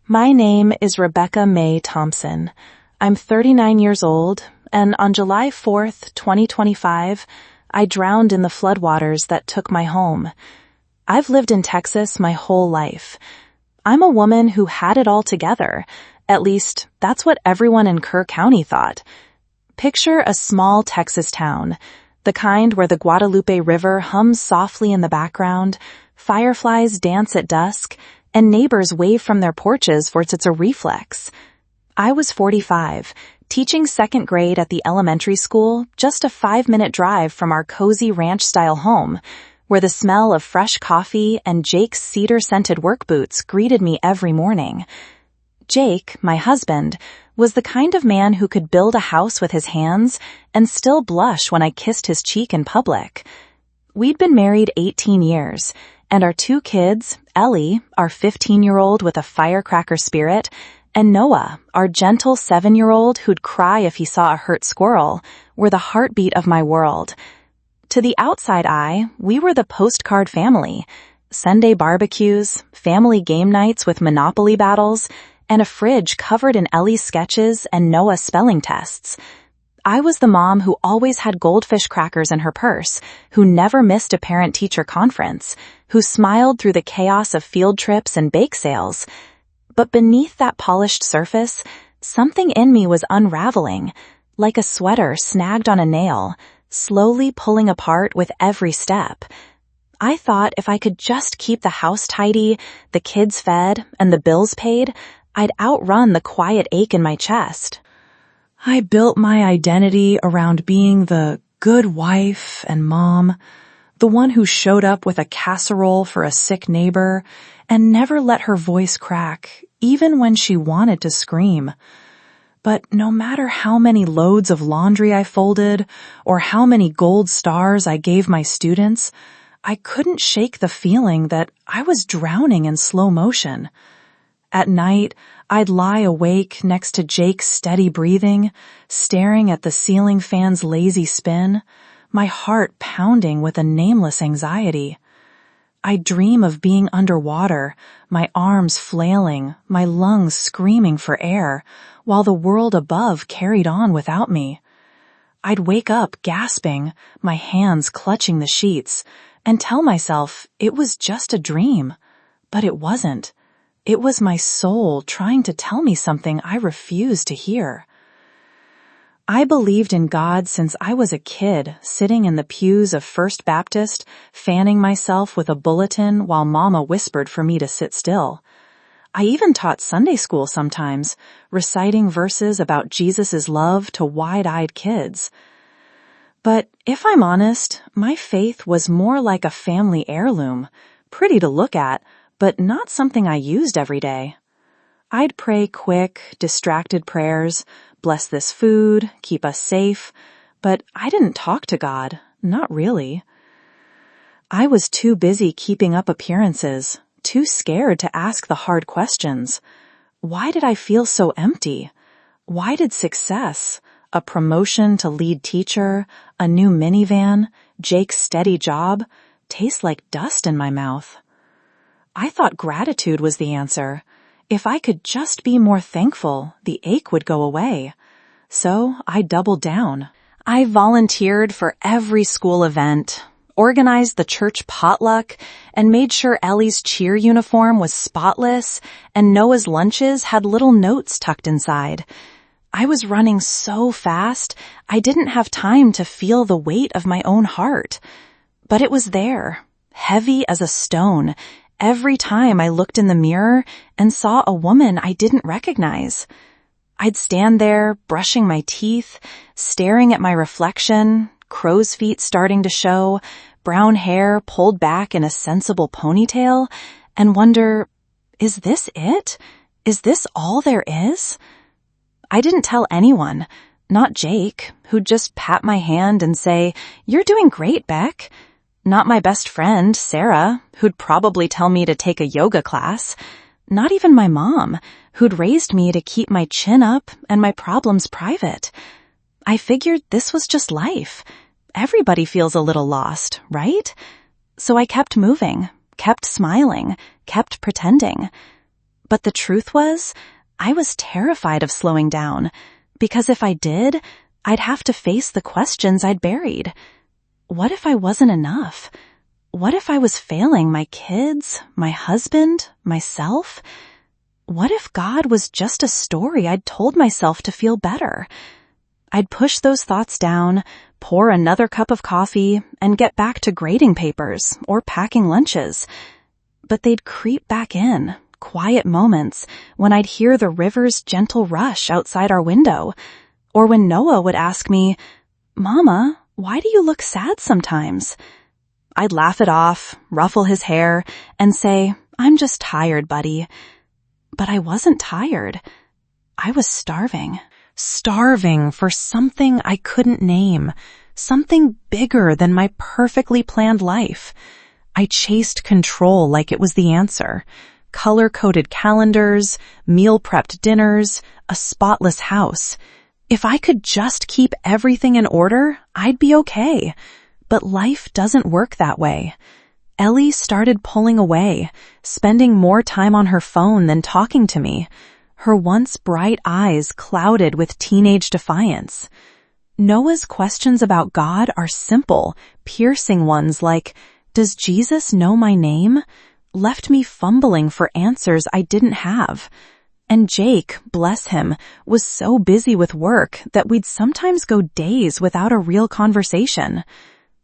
My name is Rebecca Mae Thompson. I'm 39 years old, and on July 4th, 2025, I drowned in the floodwaters that took my home. I've lived in Texas my whole life. I'm a woman who had it all together. At least, that's what everyone in Kerr County thought. Picture a small Texas town, the kind where the Guadalupe River hums softly in the background, fireflies dance at dusk, and neighbors wave from their porches for it's a reflex. I was 45, teaching second grade at the elementary school, just a 5-minute drive from our cozy ranch-style home, where the smell of fresh coffee and Jake's cedar-scented work boots greeted me every morning. Jake, my husband, was the kind of man who could build a house with his hands and still blush when I kissed his cheek in public. We'd been married 18 years, and our 2 kids, Ellie, our 15-year-old with a firecracker spirit, and Noah, our gentle 7-year-old who'd cry if he saw a hurt squirrel, were the heartbeat of my world. To the outside eye, we were the postcard family. Sunday barbecues, family game nights with Monopoly battles, and a fridge covered in Ellie's sketches and Noah's spelling tests. I was the mom who always had goldfish crackers in her purse, who never missed a parent-teacher conference, who smiled through the chaos of field trips and bake sales. But beneath that polished surface, something in me was unraveling, like a sweater snagged on a nail, slowly pulling apart with every step. I thought if I could just keep the house tidy, the kids fed, and the bills paid, I'd outrun the quiet ache in my chest. I built my identity around being the good wife and mom, the one who showed up with a casserole for a sick neighbor and never let her voice crack, even when she wanted to scream. But no matter how many loads of laundry I folded or how many gold stars I gave my students, I couldn't shake the feeling that I was drowning in slow motion. At night, I'd lie awake next to Jake's steady breathing, staring at the ceiling fan's lazy spin, my heart pounding with a nameless anxiety. I'd dream of being underwater, my arms flailing, my lungs screaming for air, while the world above carried on without me. I'd wake up gasping, my hands clutching the sheets, and tell myself it was just a dream. But it wasn't. It was my soul trying to tell me something I refused to hear. I believed in God since I was a kid, sitting in the pews of First Baptist, fanning myself with a bulletin while Mama whispered for me to sit still. I even taught Sunday school sometimes, reciting verses about Jesus' love to wide-eyed kids. But if I'm honest, my faith was more like a family heirloom, pretty to look at, but not something I used every day. I'd pray quick, distracted prayers, bless this food, keep us safe, but I didn't talk to God, not really. I was too busy keeping up appearances, too scared to ask the hard questions. Why did I feel so empty? Why did success, a promotion to lead teacher, a new minivan, Jake's steady job, taste like dust in my mouth? I thought gratitude was the answer. If I could just be more thankful, the ache would go away. So I doubled down. I volunteered for every school event, organized the church potluck, and made sure Ellie's cheer uniform was spotless and Noah's lunches had little notes tucked inside. I was running so fast, I didn't have time to feel the weight of my own heart. But it was there, heavy as a stone, every time I looked in the mirror and saw a woman I didn't recognize. I'd stand there, brushing my teeth, staring at my reflection, crow's feet starting to show, brown hair pulled back in a sensible ponytail, and wonder, is this it? Is this all there is? I didn't tell anyone, not Jake, who'd just pat my hand and say, "You're doing great, Beck." Not my best friend, Sarah, who'd probably tell me to take a yoga class. Not even my mom, who'd raised me to keep my chin up and my problems private. I figured this was just life. Everybody feels a little lost, right? So I kept moving, kept smiling, kept pretending. But the truth was, I was terrified of slowing down, because if I did, I'd have to face the questions I'd buried. What if I wasn't enough? What if I was failing my kids, my husband, myself? What if God was just a story I'd told myself to feel better? I'd push those thoughts down, pour another cup of coffee, and get back to grading papers or packing lunches. But they'd creep back in, quiet moments when I'd hear the river's gentle rush outside our window, or when Noah would ask me, "Mama, why do you look sad sometimes?" I'd laugh it off, ruffle his hair, and say, "I'm just tired, buddy." But I wasn't tired. I was starving. Starving for something I couldn't name, something bigger than my perfectly planned life. I chased control like it was the answer. Color-coded calendars, meal-prepped dinners, a spotless house. If I could just keep everything in order, I'd be okay. But life doesn't work that way. Ellie started pulling away, spending more time on her phone than talking to me. Her once bright eyes clouded with teenage defiance. Noah's questions about God are simple, piercing ones like, "Does Jesus know my name?" left me fumbling for answers I didn't have. And Jake, bless him, was so busy with work that we'd sometimes go days without a real conversation.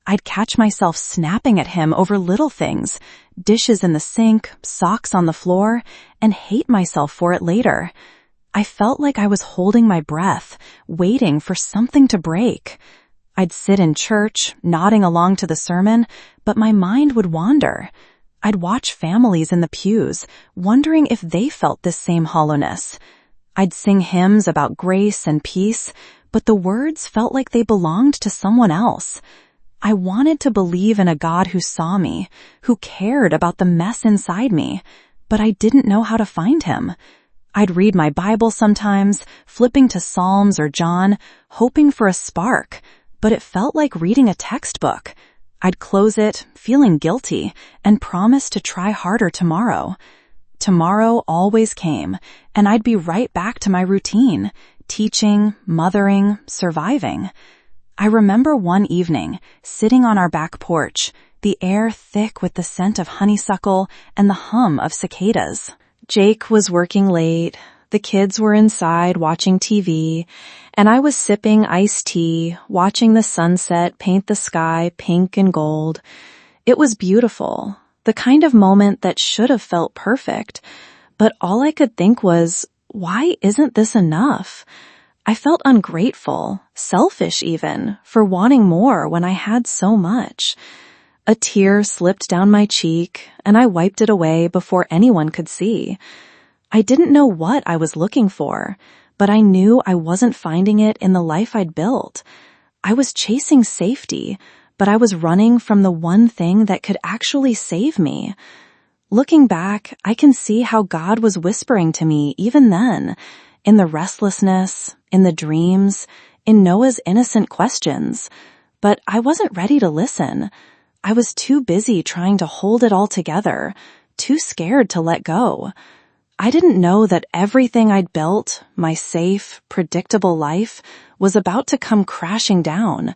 I'd catch myself snapping at him over little things, dishes in the sink, socks on the floor, and hate myself for it later. I felt like I was holding my breath, waiting for something to break. I'd sit in church, nodding along to the sermon, but my mind would wander. I'd watch families in the pews, wondering if they felt this same hollowness. I'd sing hymns about grace and peace, but the words felt like they belonged to someone else. I wanted to believe in a God who saw me, who cared about the mess inside me, but I didn't know how to find him. I'd read my Bible sometimes, flipping to Psalms or John, hoping for a spark, but it felt like reading a textbook. I'd close it, feeling guilty, and promise to try harder tomorrow. Tomorrow always came, and I'd be right back to my routine, teaching, mothering, surviving. I remember one evening, sitting on our back porch, the air thick with the scent of honeysuckle and the hum of cicadas. Jake was working late, the kids were inside watching TV, and I was sipping iced tea, watching the sunset paint the sky pink and gold. It was beautiful, the kind of moment that should have felt perfect, but all I could think was, why isn't this enough? I felt ungrateful, selfish even, for wanting more when I had so much. A tear slipped down my cheek, and I wiped it away before anyone could see. I didn't know what I was looking for, but I knew I wasn't finding it in the life I'd built. I was chasing safety, but I was running from the one thing that could actually save me. Looking back, I can see how God was whispering to me even then, in the restlessness, in the dreams, in Noah's innocent questions. But I wasn't ready to listen. I was too busy trying to hold it all together, too scared to let go. I didn't know that everything I'd built, my safe, predictable life, was about to come crashing down.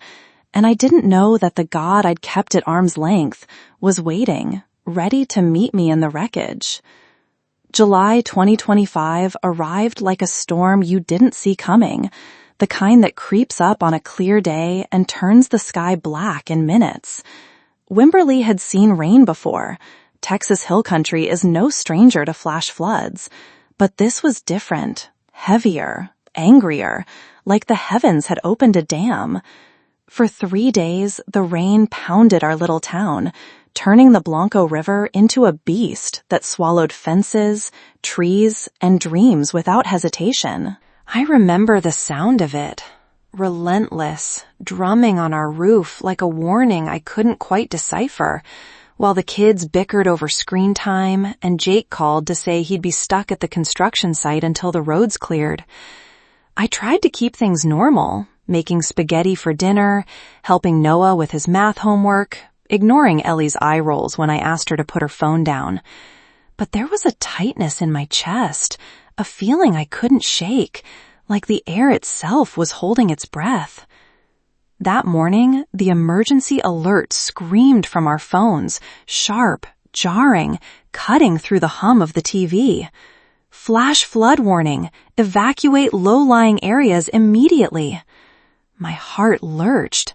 And I didn't know that the God I'd kept at arm's length was waiting, ready to meet me in the wreckage. July 2025 arrived like a storm you didn't see coming, the kind that creeps up on a clear day and turns the sky black in minutes. Wimberley had seen rain before. Texas Hill Country is no stranger to flash floods, but this was different, heavier, angrier, like the heavens had opened a dam. For 3 days, the rain pounded our little town, turning the Blanco River into a beast that swallowed fences, trees, and dreams without hesitation. I remember the sound of it, relentless, drumming on our roof like a warning I couldn't quite decipher, while the kids bickered over screen time and Jake called to say he'd be stuck at the construction site until the roads cleared. I tried to keep things normal, making spaghetti for dinner, helping Noah with his math homework, ignoring Ellie's eye rolls when I asked her to put her phone down. but there was a tightness in my chest, a feeling I couldn't shake, like the air itself was holding its breath. That morning, the emergency alert screamed from our phones, sharp, jarring, cutting through the hum of the TV. Flash flood warning, evacuate low-lying areas immediately. My heart lurched.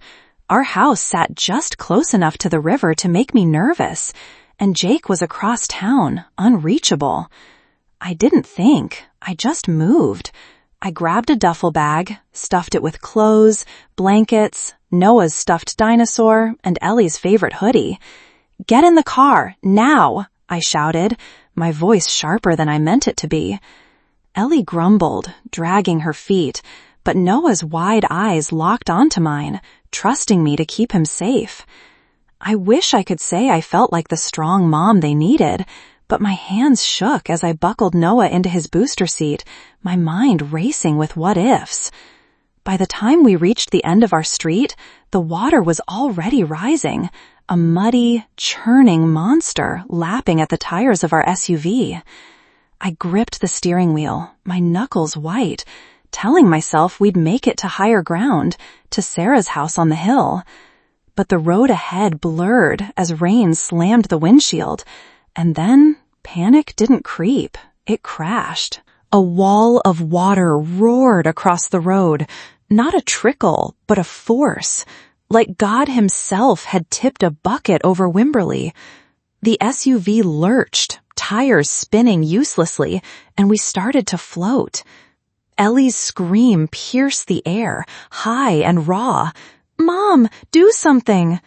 Our house sat just close enough to the river to make me nervous, and Jake was across town, unreachable. I didn't think, I just moved. I grabbed a duffel bag, stuffed it with clothes, blankets, Noah's stuffed dinosaur, and Ellie's favorite hoodie. "Get in the car, now!" I shouted, my voice sharper than I meant it to be. Ellie grumbled, dragging her feet, but Noah's wide eyes locked onto mine, trusting me to keep him safe. I wish I could say I felt like the strong mom they needed, but my hands shook as I buckled Noah into his booster seat, my mind racing with what-ifs. By the time we reached the end of our street, the water was already rising, a muddy, churning monster lapping at the tires of our SUV. I gripped the steering wheel, my knuckles white, telling myself we'd make it to higher ground, to Sarah's house on the hill. But the road ahead blurred as rain slammed the windshield, and then panic didn't creep, it crashed. A wall of water roared across the road, not a trickle, but a force, like God himself had tipped a bucket over Wimberley. The SUV lurched, tires spinning uselessly, and we started to float. Ellie's scream pierced the air, high and raw. "Mom, do something!"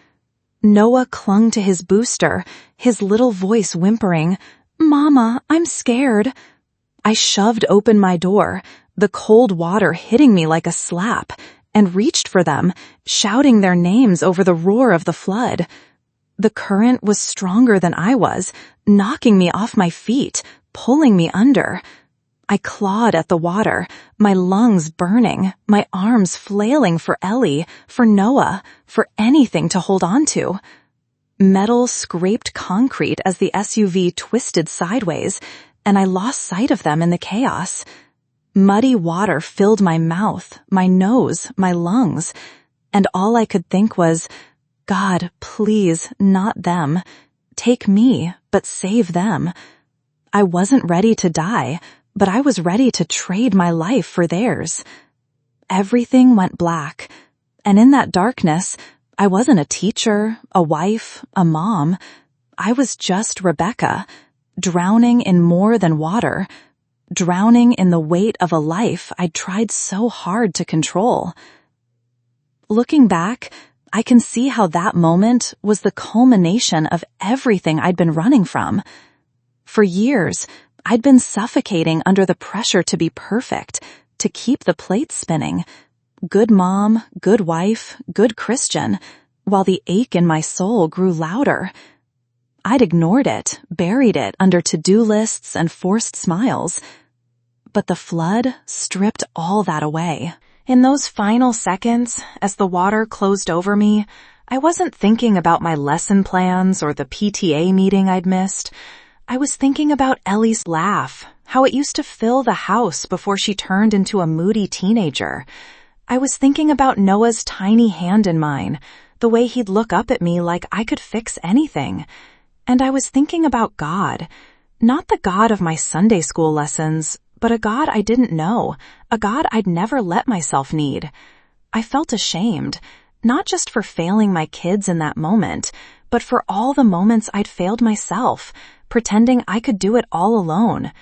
Noah clung to his booster, his little voice whimpering, "Mama, I'm scared." I shoved open my door, the cold water hitting me like a slap, and reached for them, shouting their names over the roar of the flood. The current was stronger than I was, knocking me off my feet, pulling me under. I clawed at the water, my lungs burning, my arms flailing for Ellie, for Noah, for anything to hold on to. Metal scraped concrete as the SUV twisted sideways, and I lost sight of them in the chaos. Muddy water filled my mouth, my nose, my lungs, and all I could think was, "God, please, not them. Take me, but save them." I wasn't ready to die, but I was ready to trade my life for theirs. Everything went black, and in that darkness, I wasn't a teacher, a wife, a mom. I was just Rebecca, drowning in more than water, drowning in the weight of a life I'd tried so hard to control. Looking back, I can see how that moment was the culmination of everything I'd been running from. For years, I'd been suffocating under the pressure to be perfect, to keep the plates spinning. Good mom, good wife, good Christian, while the ache in my soul grew louder. I'd ignored it, buried it under to-do lists and forced smiles. But the flood stripped all that away. In those final seconds, as the water closed over me, I wasn't thinking about my lesson plans or the PTA meeting I'd missed. I was thinking about Ellie's laugh, how it used to fill the house before she turned into a moody teenager. I was thinking about Noah's tiny hand in mine, the way he'd look up at me like I could fix anything. And I was thinking about God, not the God of my Sunday school lessons, but a God I didn't know, a God I'd never let myself need. I felt ashamed, not just for failing my kids in that moment, but for all the moments I'd failed myself, pretending I could do it all alone.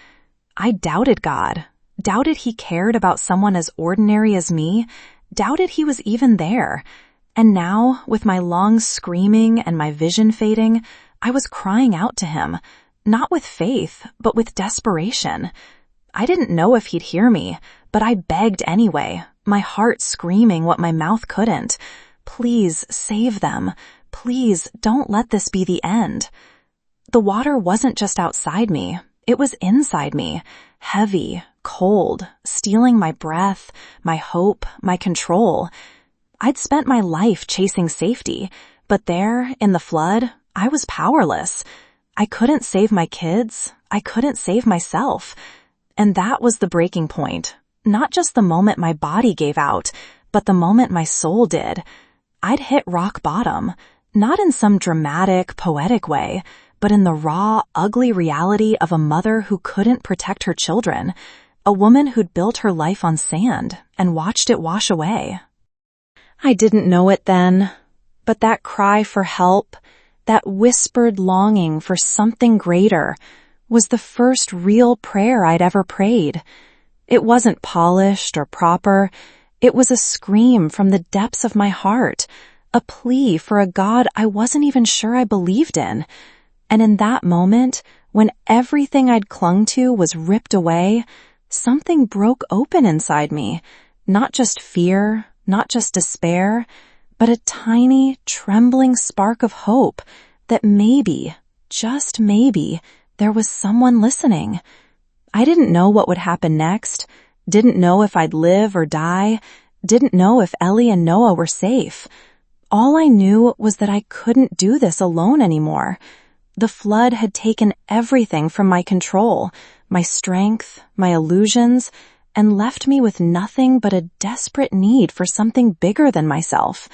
I doubted God, doubted he cared about someone as ordinary as me, doubted he was even there. And now, with my lungs screaming and my vision fading, I was crying out to him, not with faith, but with desperation. I didn't know if he'd hear me, but I begged anyway, my heart screaming what my mouth couldn't. Please save them. Please don't let this be the end. The water wasn't just outside me, it was inside me, heavy, cold, stealing my breath, my hope, my control. I'd spent my life chasing safety, but there, in the flood, I was powerless. I couldn't save my kids. I couldn't save myself. And that was the breaking point. Not just the moment my body gave out, but the moment my soul did. I'd hit rock bottom, not in some dramatic, poetic way, but in the raw, ugly reality of a mother who couldn't protect her children, a woman who'd built her life on sand and watched it wash away. I didn't know it then, but that cry for help, that whispered longing for something greater, was the first real prayer I'd ever prayed. It wasn't polished or proper. It was a scream from the depths of my heart, a plea for a God I wasn't even sure I believed in. And in that moment, when everything I'd clung to was ripped away, something broke open inside me. Not just fear, not just despair, but a tiny, trembling spark of hope that maybe, just maybe, there was someone listening. I didn't know what would happen next, didn't know if I'd live or die, didn't know if Ellie and Noah were safe. All I knew was that I couldn't do this alone anymore. The flood had taken everything from my control, my strength, my illusions, and left me with nothing but a desperate need for something bigger than myself.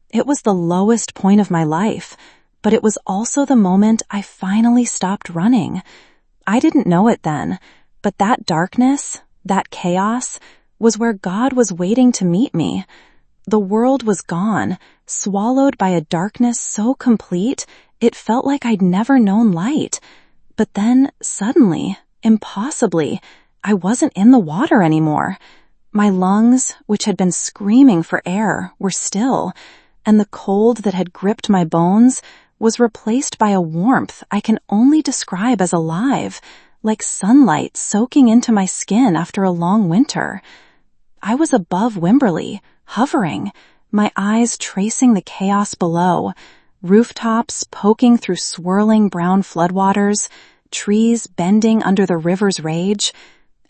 It was the lowest point of my life, but it was also the moment I finally stopped running. I didn't know it then, but that darkness, that chaos, was where God was waiting to meet me. The world was gone, swallowed by a darkness so complete it felt like I'd never known light. But then, suddenly, impossibly, I wasn't in the water anymore. My lungs, which had been screaming for air, were still, and the cold that had gripped my bones was replaced by a warmth I can only describe as alive, like sunlight soaking into my skin after a long winter. I was above Wimberley, hovering, my eyes tracing the chaos below, rooftops poking through swirling brown floodwaters, trees bending under the river's rage,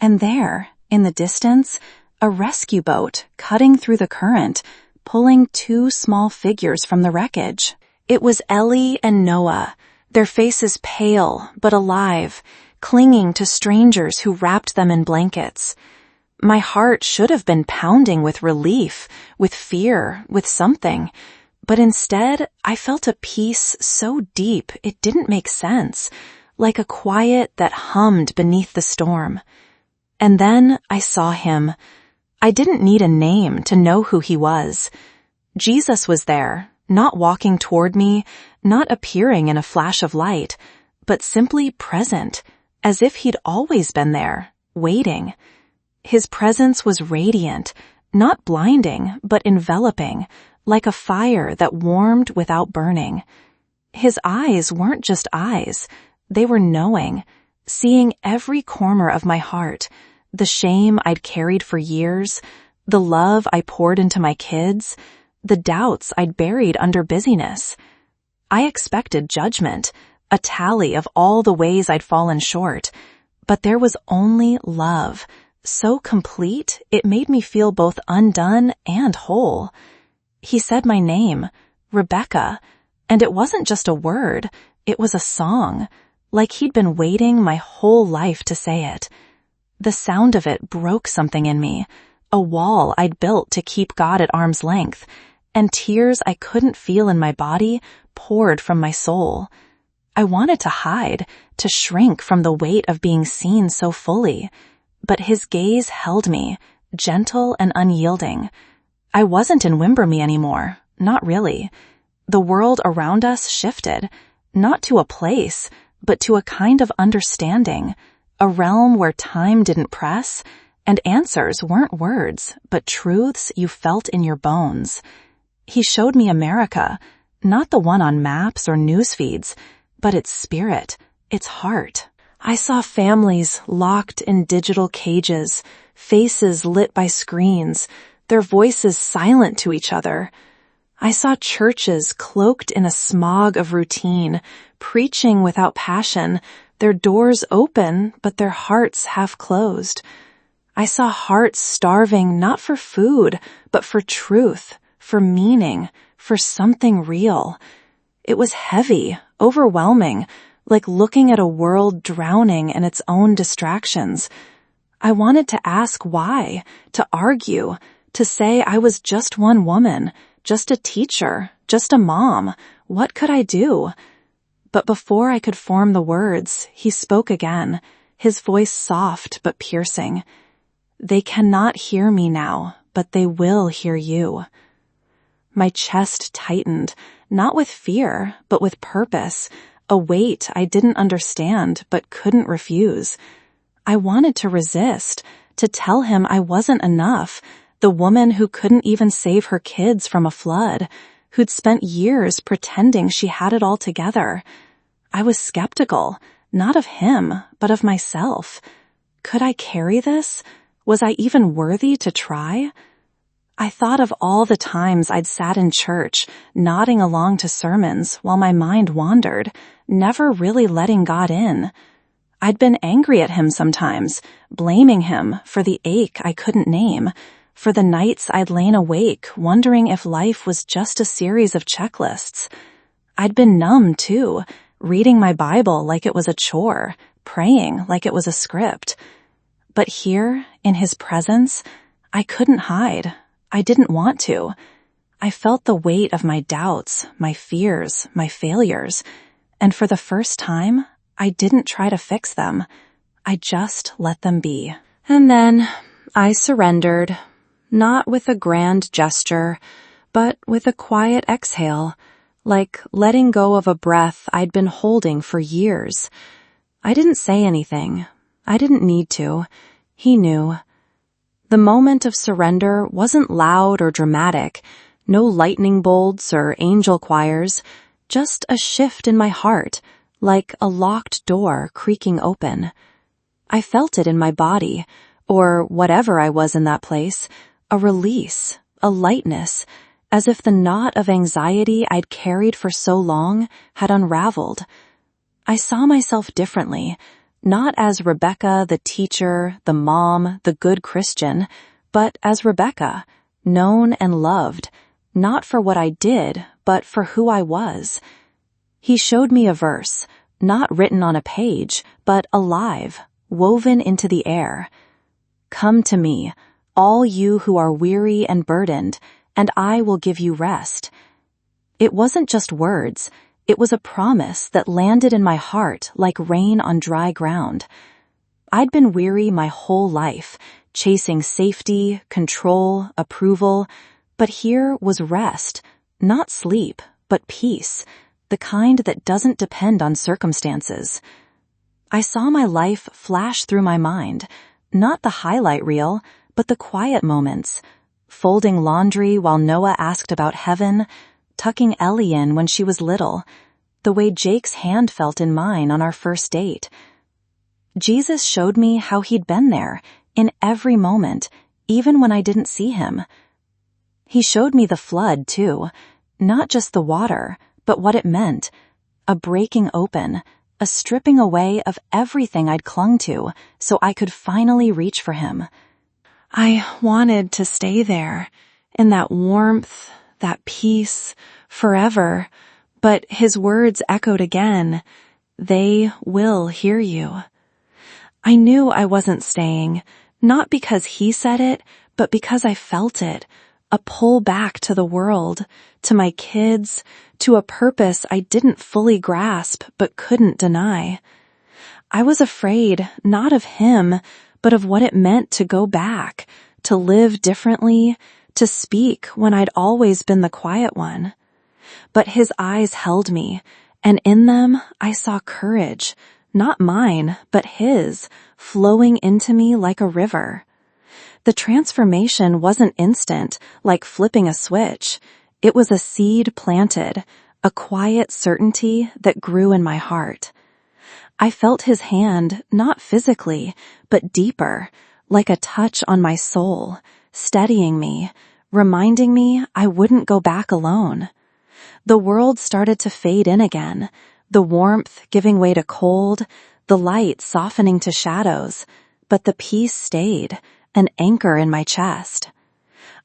and there, in the distance, a rescue boat cutting through the current, pulling two small figures from the wreckage. It was Ellie and Noah, their faces pale but alive, clinging to strangers who wrapped them in blankets. My heart should have been pounding with relief, with fear, with something, but instead I felt a peace so deep it didn't make sense, like a quiet that hummed beneath the storm. And then I saw him. I didn't need a name to know who he was. Jesus was there, not walking toward me, not appearing in a flash of light, but simply present, as if he'd always been there, waiting. His presence was radiant, not blinding, but enveloping, like a fire that warmed without burning. His eyes weren't just eyes, they were knowing, seeing every corner of my heart, the shame I'd carried for years, the love I poured into my kids, the doubts I'd buried under busyness. I expected judgment, a tally of all the ways I'd fallen short, but there was only love, so complete it made me feel both undone and whole. He said my name, Rebecca, and it wasn't just a word, it was a song, like he'd been waiting my whole life to say it. The sound of it broke something in me, a wall I'd built to keep God at arm's length, and tears I couldn't feel in my body poured from my soul. I wanted to hide, to shrink from the weight of being seen so fully, but his gaze held me, gentle and unyielding. I wasn't in Wimberley anymore, not really. The world around us shifted, not to a place, but to a kind of understanding, a realm where time didn't press, and answers weren't words, but truths you felt in your bones. He showed me America, not the one on maps or news feeds, but its spirit, its heart. I saw families locked in digital cages, faces lit by screens, their voices silent to each other. I saw churches cloaked in a smog of routine, preaching without passion, their doors open but their hearts half closed. I saw hearts starving not for food, but for truth, for meaning, for something real. It was heavy, overwhelming, like looking at a world drowning in its own distractions. I wanted to ask why, to argue, to say I was just one woman, just a teacher, just a mom. What could I do? But before I could form the words, he spoke again, his voice soft but piercing. They cannot hear me now, but they will hear you. My chest tightened, not with fear, but with purpose, a weight I didn't understand but couldn't refuse. I wanted to resist, to tell him I wasn't enough, the woman who couldn't even save her kids from a flood, who'd spent years pretending she had it all together. I was skeptical, not of him, but of myself. Could I carry this? Was I even worthy to try? I thought of all the times I'd sat in church, nodding along to sermons while my mind wandered, never really letting God in. I'd been angry at him sometimes, blaming him for the ache I couldn't name, for the nights I'd lain awake wondering if life was just a series of checklists. I'd been numb too, reading my Bible like it was a chore, praying like it was a script. But here, in his presence, I couldn't hide. I didn't want to. I felt the weight of my doubts, my fears, my failures, and for the first time, I didn't try to fix them. I just let them be. And then I surrendered, not with a grand gesture, but with a quiet exhale, like letting go of a breath I'd been holding for years. I didn't say anything. I didn't need to. He knew. The moment of surrender wasn't loud or dramatic, no lightning bolts or angel choirs, just a shift in my heart, like a locked door creaking open. I felt it in my body, or whatever I was in that place, a release, a lightness, as if the knot of anxiety I'd carried for so long had unraveled. I saw myself differently, not as Rebecca, the teacher, the mom, the good Christian, but as Rebecca, known and loved, not for what I did, but for who I was. He showed me a verse, not written on a page, but alive, woven into the air. Come to me, all you who are weary and burdened, and I will give you rest. It wasn't just words. It was a promise that landed in my heart like rain on dry ground. I'd been weary my whole life, chasing safety, control, approval, but here was rest, not sleep, but peace, the kind that doesn't depend on circumstances. I saw my life flash through my mind, not the highlight reel, but the quiet moments, folding laundry while Noah asked about heaven, tucking Ellie in when she was little, the way Jake's hand felt in mine on our first date. Jesus showed me how he'd been there, in every moment, even when I didn't see him. He showed me the flood, too, not just the water, but what it meant, a breaking open, a stripping away of everything I'd clung to so I could finally reach for him. I wanted to stay there, in that warmth, that peace, forever, but his words echoed again, they will hear you. I knew I wasn't staying, not because he said it, but because I felt it, a pull back to the world, to my kids, to a purpose I didn't fully grasp but couldn't deny. I was afraid, not of him, but of what it meant to go back, to live differently, to speak when I'd always been the quiet one. But his eyes held me, and in them I saw courage, not mine, but his, flowing into me like a river. The transformation wasn't instant, like flipping a switch. It was a seed planted, a quiet certainty that grew in my heart. I felt his hand, not physically, but deeper, like a touch on my soul, steadying me, reminding me I wouldn't go back alone. The world started to fade in again, the warmth giving way to cold, the light softening to shadows, but the peace stayed, an anchor in my chest.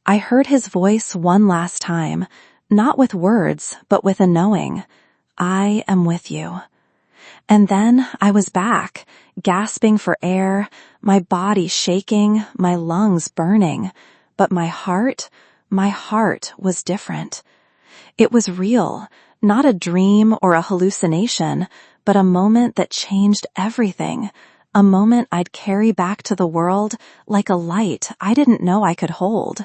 I heard his voice one last time, not with words, but with a knowing. I am with you. And then I was back, gasping for air, my body shaking, my lungs burning. But my heart was different. It was real, not a dream or a hallucination, but a moment that changed everything. A moment I'd carry back to the world like a light I didn't know I could hold.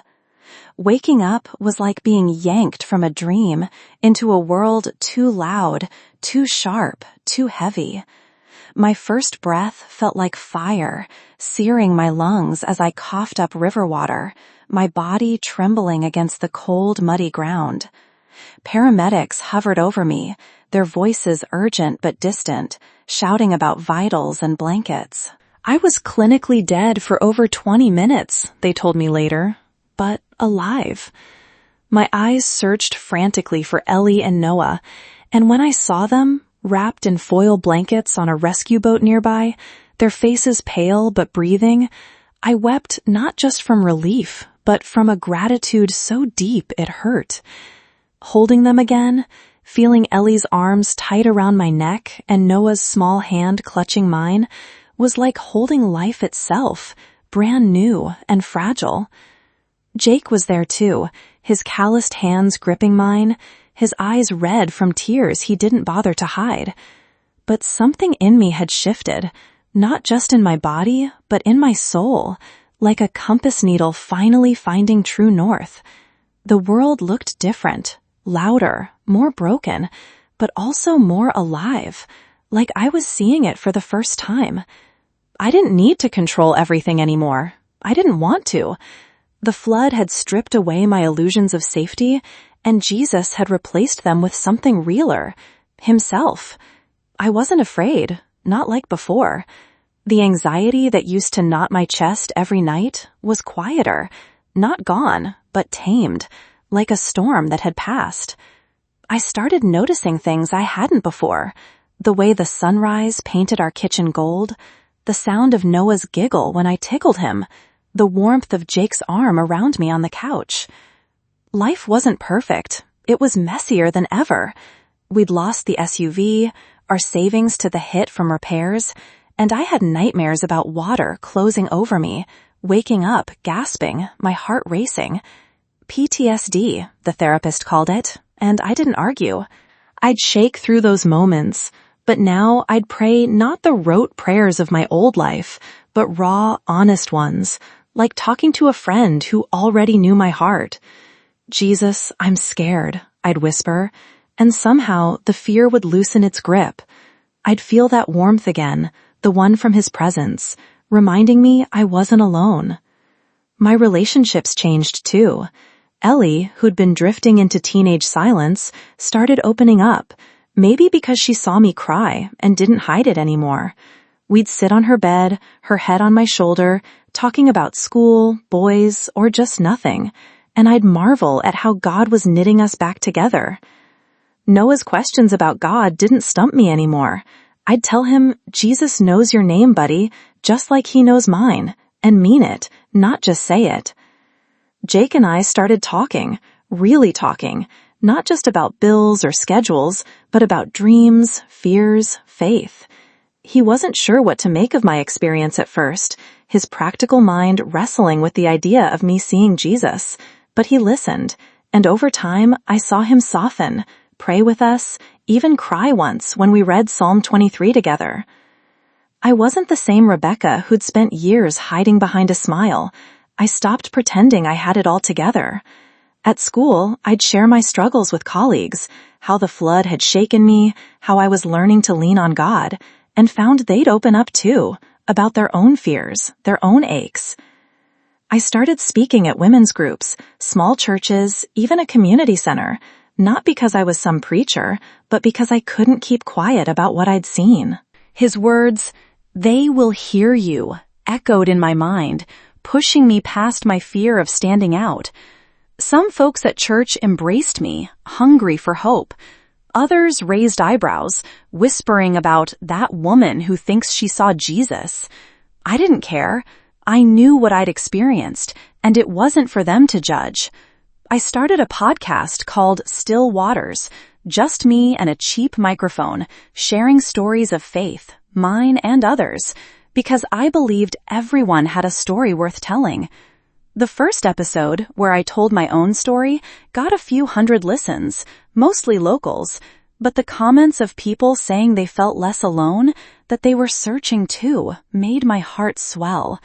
Waking up was like being yanked from a dream into a world too loud, too sharp, too heavy. My first breath felt like fire, searing my lungs as I coughed up river water, my body trembling against the cold, muddy ground. Paramedics hovered over me, their voices urgent but distant, shouting about vitals and blankets. I was clinically dead for over 20 minutes, they told me later, but alive. My eyes searched frantically for Ellie and Noah, and when I saw them, wrapped in foil blankets on a rescue boat nearby, their faces pale but breathing, I wept not just from relief, but from a gratitude so deep it hurt. Holding them again, feeling Ellie's arms tight around my neck and Noah's small hand clutching mine, was like holding life itself, brand new and fragile. Jake was there too, his calloused hands gripping mine, his eyes red from tears he didn't bother to hide. But something in me had shifted, not just in my body, but in my soul, like a compass needle finally finding true north. The world looked different, louder, more broken, but also more alive, like I was seeing it for the first time. I didn't need to control everything anymore. I didn't want to. The flood had stripped away my illusions of safety, and Jesus had replaced them with something realer, himself. I wasn't afraid, not like before. The anxiety that used to knot my chest every night was quieter, not gone, but tamed, like a storm that had passed. I started noticing things I hadn't before, the way the sunrise painted our kitchen gold, the sound of Noah's giggle when I tickled him, the warmth of Jake's arm around me on the couch. Life wasn't perfect. It was messier than ever. We'd lost the SUV, our savings to the hit from repairs, and I had nightmares about water closing over me, waking up, gasping, my heart racing. PTSD, the therapist called it, and I didn't argue. I'd shake through those moments, but now I'd pray not the rote prayers of my old life, but raw, honest ones, like talking to a friend who already knew my heart. Jesus, I'm scared, I'd whisper, and somehow the fear would loosen its grip. I'd feel that warmth again, the one from his presence, reminding me I wasn't alone. My relationships changed too. Ellie, who'd been drifting into teenage silence, started opening up, maybe because she saw me cry and didn't hide it anymore. We'd sit on her bed, her head on my shoulder, talking about school, boys, or just nothing, and I'd marvel at how God was knitting us back together. Noah's questions about God didn't stump me anymore. I'd tell him, Jesus knows your name, buddy, just like he knows mine, and mean it, not just say it. Jake and I started talking, really talking, not just about bills or schedules, but about dreams, fears, faith. He wasn't sure what to make of my experience at first, his practical mind wrestling with the idea of me seeing Jesus, but he listened, and over time I saw him soften, pray with us, even cry once when we read Psalm 23 together. I wasn't the same Rebecca who'd spent years hiding behind a smile. I stopped pretending I had it all together. At school, I'd share my struggles with colleagues, how the flood had shaken me, how I was learning to lean on God, and found they'd open up too, about their own fears, their own aches. I started speaking at women's groups, small churches, even a community center, not because I was some preacher, but because I couldn't keep quiet about what I'd seen. His words, "They will hear you," echoed in my mind, pushing me past my fear of standing out. Some folks at church embraced me, hungry for hope. Others raised eyebrows, whispering about that woman who thinks she saw Jesus. I didn't care. I knew what I'd experienced, and it wasn't for them to judge. I started a podcast called Still Waters, Just me and a cheap microphone, sharing stories of faith, mine and others, because I believed everyone had a story worth telling. The first episode, where I told my own story, got a few hundred listens, mostly locals, but the comments of people saying they felt less alone, that they were searching too, made my heart swell.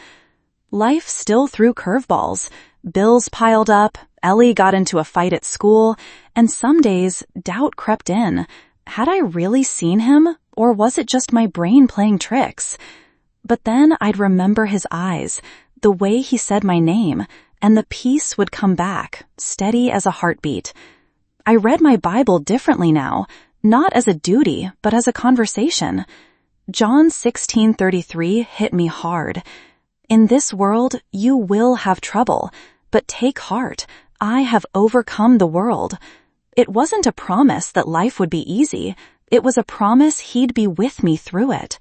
Life still threw curveballs. Bills piled up, Ellie got into a fight at school, and some days doubt crept in. Had I really seen him, or was it just my brain playing tricks? But then I'd remember his eyes, the way he said my name, and the peace would come back, steady as a heartbeat. I read my Bible differently now, not as a duty, but as a conversation. John 16:33 hit me hard. In this world, you will have trouble, but take heart, I have overcome the world. It wasn't a promise that life would be easy. It was a promise he'd be with me through it.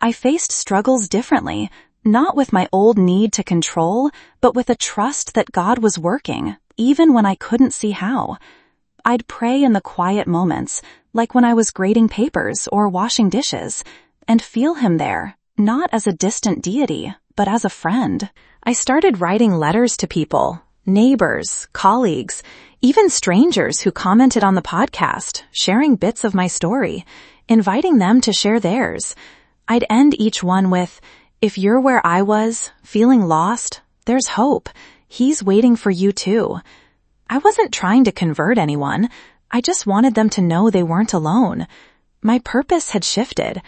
I faced struggles differently, not with my old need to control, but with a trust that God was working, even when I couldn't see how. I'd pray in the quiet moments, like when I was grading papers or washing dishes, and feel him there, not as a distant deity, but as a friend. I started writing letters to people, neighbors, colleagues, even strangers who commented on the podcast, sharing bits of my story, inviting them to share theirs. I'd end each one with, if you're where I was, feeling lost, there's hope. He's waiting for you too. I wasn't trying to convert anyone. I just wanted them to know they weren't alone. My purpose had shifted.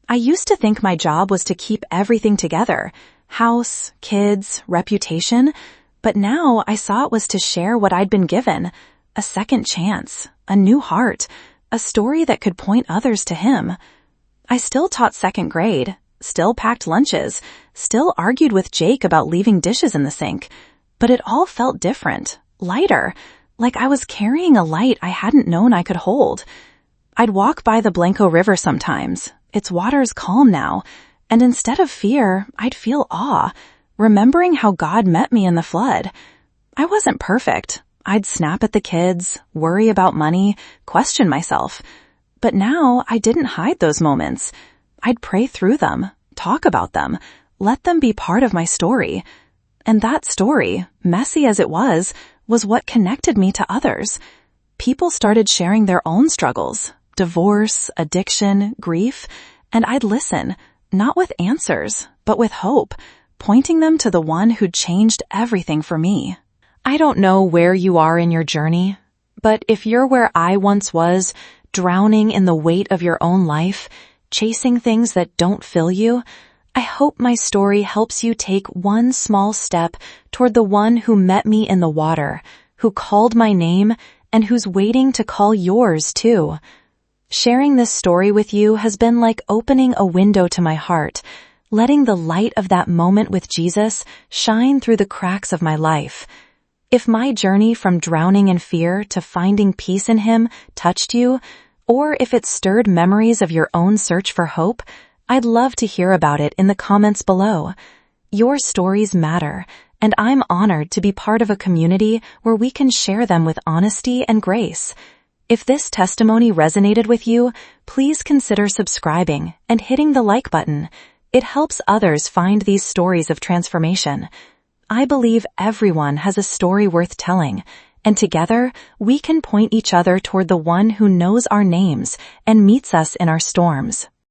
I used to think my job was to keep everything together, house, kids, reputation, but now I saw it was to share what I'd been given, a second chance, a new heart, a story that could point others to him. I still taught second grade, still packed lunches, still argued with Jake about leaving dishes in the sink, but it all felt different, lighter, like I was carrying a light I hadn't known I could hold. I'd walk by the Blanco River sometimes. Its water's calm now, and instead of fear, I'd feel awe, remembering how God met me in the flood. I wasn't perfect. I'd snap at the kids, worry about money, question myself. But now I didn't hide those moments. I'd pray through them, talk about them, let them be part of my story. And that story, messy as it was what connected me to others. People started sharing their own struggles, divorce, addiction, grief, and I'd listen, not with answers, but with hope, pointing them to the one who'd changed everything for me. I don't know where you are in your journey, but if you're where I once was, drowning in the weight of your own life, chasing things that don't fill you, I hope my story helps you take one small step toward the one who met me in the water, who called my name, and who's waiting to call yours too. Sharing this story with you has been like opening a window to my heart, letting the light of that moment with Jesus shine through the cracks of my life. If my journey from drowning in fear to finding peace in him touched you, or if it stirred memories of your own search for hope, I'd love to hear about it in the comments below. Your stories matter, and I'm honored to be part of a community where we can share them with honesty and grace. If this testimony resonated with you, please consider subscribing and hitting the like button. It helps others find these stories of transformation. I believe everyone has a story worth telling, and together we can point each other toward the one who knows our names and meets us in our storms.